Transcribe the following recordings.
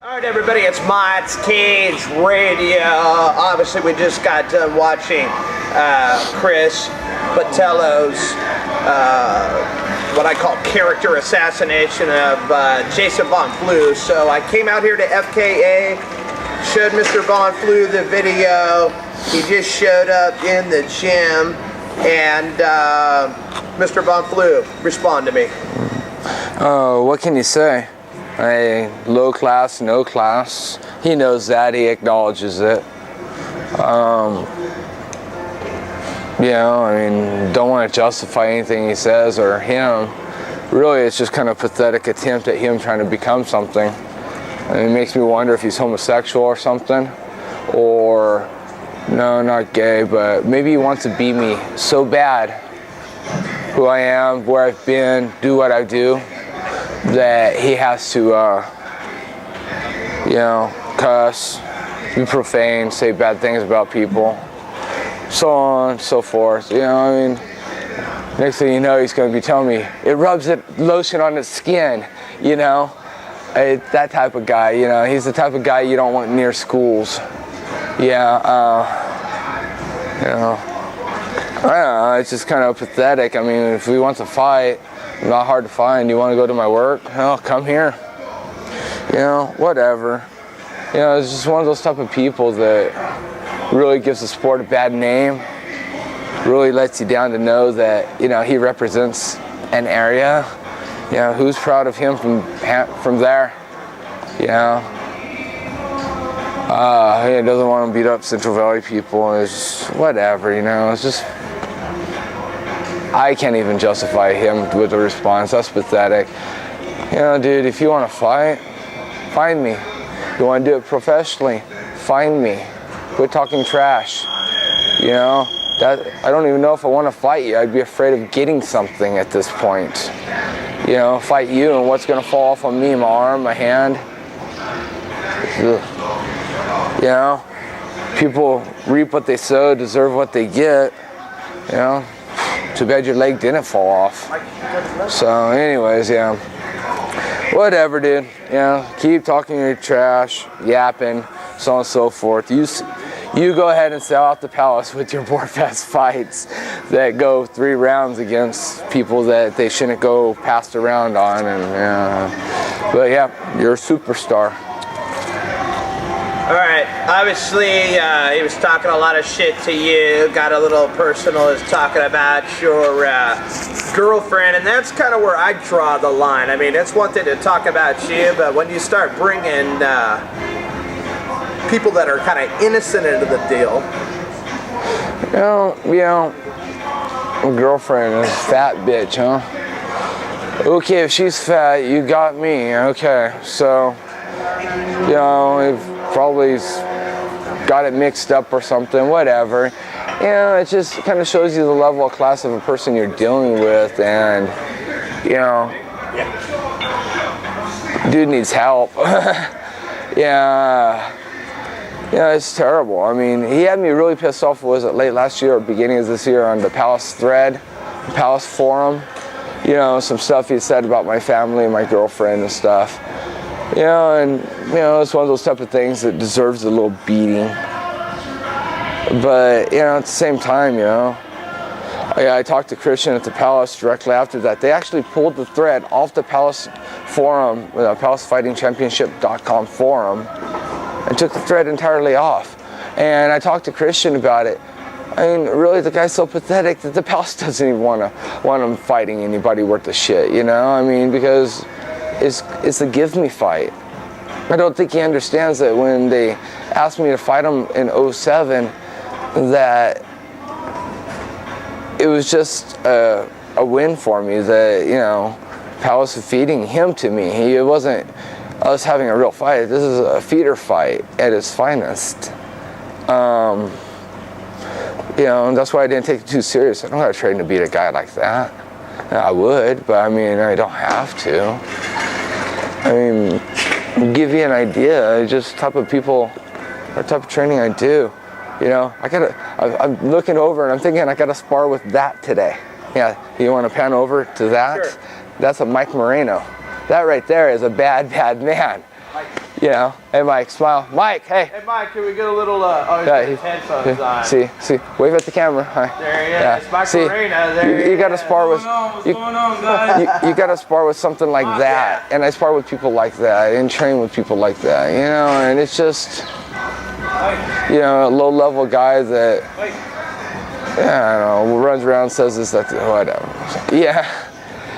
Alright everybody, it's Mott's Cage Radio. Obviously we just got done watching Chris Botello's what I call character assassination of Jason Von Flue. So I came out here to FKA, showed Mr. Von Flue the video. He just showed up in the gym, and Mr. Von Flue, respond to me. Oh, what can you say? Low class, no class. He knows that. He acknowledges it. Don't want to justify anything he says or him. Really, it's just kind of a pathetic attempt at him trying to become something. And it makes me wonder if he's homosexual or something. Or, no, not gay, but maybe he wants to be me so bad. Who I am, where I've been, do what I do, that he has to, cuss, be profane, say bad things about people, so on and so forth. Next thing you know, he's going to be telling me, it rubs lotion on its skin, that type of guy, he's the type of guy you don't want near schools. I don't know, it's just kind of pathetic. If he wants to fight, not hard to find. You want to go to my work? Hell, come here. Whatever. It's just one of those type of people that really gives the sport a bad name. Really lets you down to know that, he represents an area. Who's proud of him from there? He doesn't want to beat up Central Valley people. It's just, whatever, it's just, I can't even justify him with a response. That's pathetic. Dude, if you want to fight, find me. You want to do it professionally, find me. Quit talking trash. I don't even know if I want to fight you. I'd be afraid of getting something at this point. Fight you, and what's going to fall off on me? My arm, my hand. People reap what they sow, deserve what they get. Too bad your leg didn't fall off. So anyways, whatever, dude. Keep talking your trash, yapping, so on and so forth. You go ahead and sell out the Palace with your Boarfest fights that go 3 rounds against people that they shouldn't go passed around on. But yeah, you're a superstar. Alright, obviously he was talking a lot of shit to you, got a little personal, is talking about your girlfriend, and that's kind of where I draw the line. It's one thing to talk about you, but when you start bringing people that are kind of innocent into the deal. My girlfriend is a fat bitch, huh? Okay, if she's fat, you got me. Okay, so, we've probably got it mixed up or something, whatever. It just kind of shows you the level of class of a person you're dealing with, and, dude needs help. It's terrible. He had me really pissed off, was it late last year or beginning of this year, on the Palace thread, the Palace forum. Some stuff he said about my family and my girlfriend and stuff. It's one of those type of things that deserves a little beating. But, at the same time, I talked to Christian at the Palace directly after that. They actually pulled the thread off the Palace forum, PalaceFightingChampionship.com forum, and took the thread entirely off. And I talked to Christian about it. Really, the guy's so pathetic that the Palace doesn't even want him fighting anybody worth a shit, because it's a give me fight. I don't think he understands that when they asked me to fight him in 2007, that it was just a win for me that, Palace was feeding him to me. It wasn't us having a real fight. This is a feeder fight at its finest. And that's why I didn't take it too serious. I don't have to train to beat a guy like that. I would, but I don't have to. Give you an idea, just type of people, or type of training I do. I'm looking over and I'm thinking I gotta spar with that today. Yeah, you want to pan over to that? Sure. That's a Mike Moreno. That right there is a bad man. You know, hey Mike, smile. Mike, hey. Hey Mike, can we get a little, oh, he's got his headphones on. See, wave at the camera. Hi. There he is, Mike Arena, there he is. You gotta spar with, What's going on, guys? you gotta spar with something like that. Yeah. And I spar with people like that and train with people like that, you know, and it's just, you know, a low level guy that, yeah, I don't know, runs around, says this, that, whatever.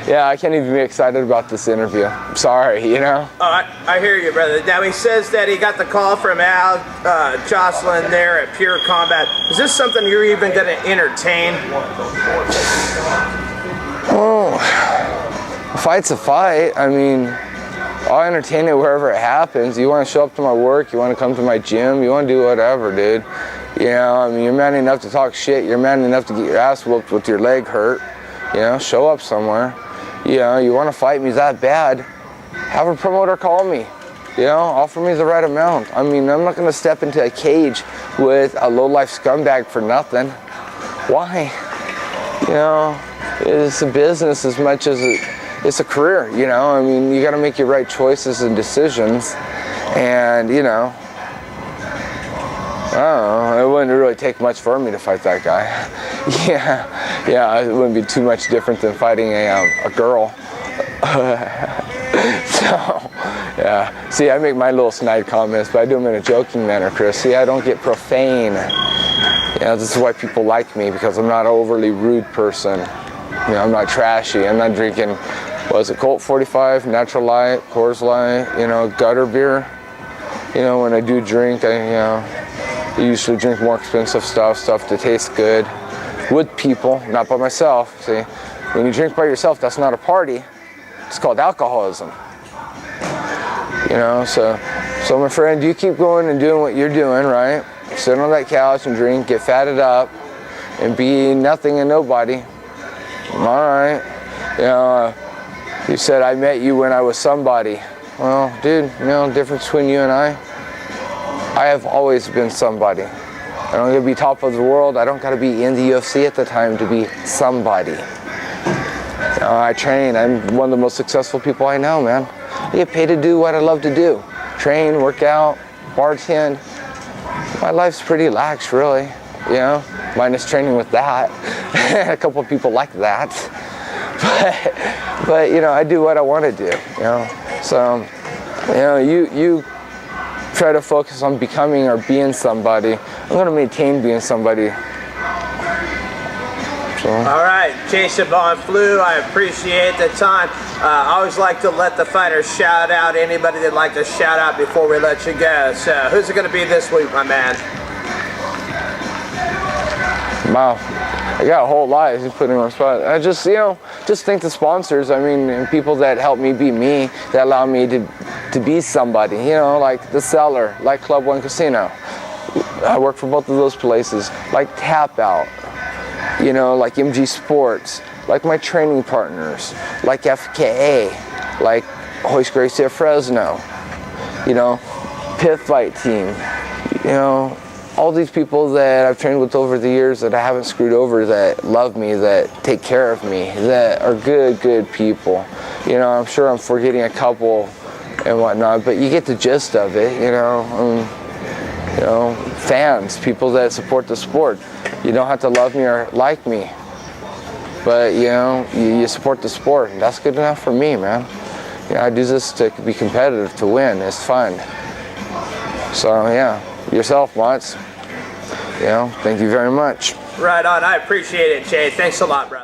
Yeah, I can't even be excited about this interview. I'm sorry, you know? Oh, I hear you, brother. Now, he says that he got the call from Al Jocelyn there at Pure Combat. Is this something you're even going to entertain? Oh, a fight's a fight. I mean, I'll entertain it wherever it happens. You want to show up to my work, you want to come to my gym, you want to do whatever, dude. You know, I mean, you're man enough to talk shit. You're man enough to get your ass whooped with your leg hurt. You know, show up somewhere. You know, you want to fight me that bad, have a promoter call me. You know, offer me the right amount. I mean, I'm not going to step into a cage with a low-life scumbag for nothing. Why? You know, it's a business as much as it's a career, you know. I mean, you got to make your right choices and decisions. And, you know, I don't know, it wouldn't really take much for me to fight that guy. Yeah, it wouldn't be too much different than fighting a girl. So, yeah. See, I make my little snide comments, but I do them in a joking manner, Chris. See, I don't get profane. You know, this is why people like me, because I'm not an overly rude person. You know, I'm not trashy. I'm not drinking, what is it, Colt 45, Natural Light, Coors Light, you know, gutter beer. You know, when I do drink, I usually drink more expensive stuff that tastes good with people, not by myself. See, when you drink by yourself, that's not a party. It's called alcoholism. You know, so my friend, you keep going and doing what you're doing, right? Sit on that couch and drink, get fatted up, and be nothing and nobody. All right. You know, you said I met you when I was somebody. Well, dude, you know, the difference between you and I have always been somebody. I don't gotta be top of the world. I don't gotta be in the UFC at the time to be somebody. You know, I train. I'm one of the most successful people I know, man. I get paid to do what I love to do. Train, work out, bartend. My life's pretty lax, really. You know, minus training with that. A couple of people like that. But you know, I do what I want to do. You know, so you know, you try to focus on becoming or being somebody. I'm going to maintain being somebody. So. All right, Jason Von Flue, I appreciate the time. I always like to let the fighters shout out anybody they'd like to shout out before we let you go. So who's it going to be this week, my man? Wow, I got a whole lot. He's putting me on the spot. I just, you know, just thank the sponsors. I mean, and people that help me be me, that allow me to be somebody. You know, like The Cellar, like Club One Casino. I work for both of those places. Like Tap Out, you know, like MG Sports, like my training partners, like FKA, like Hoist Gracie of Fresno, you know, Pit Fight Team, you know, all these people that I've trained with over the years that I haven't screwed over, that love me, that take care of me, that are good people. You know, I'm sure I'm forgetting a couple and whatnot, but you get the gist of it, you know. You know, fans, people that support the sport. You don't have to love me or like me, but you know, you support the sport, and that's good enough for me, man. You know, I do this to be competitive, to win. It's fun. So yeah, yourself, Mott's. You know, thank you very much. Right on. I appreciate it, Jay. Thanks a lot, brother.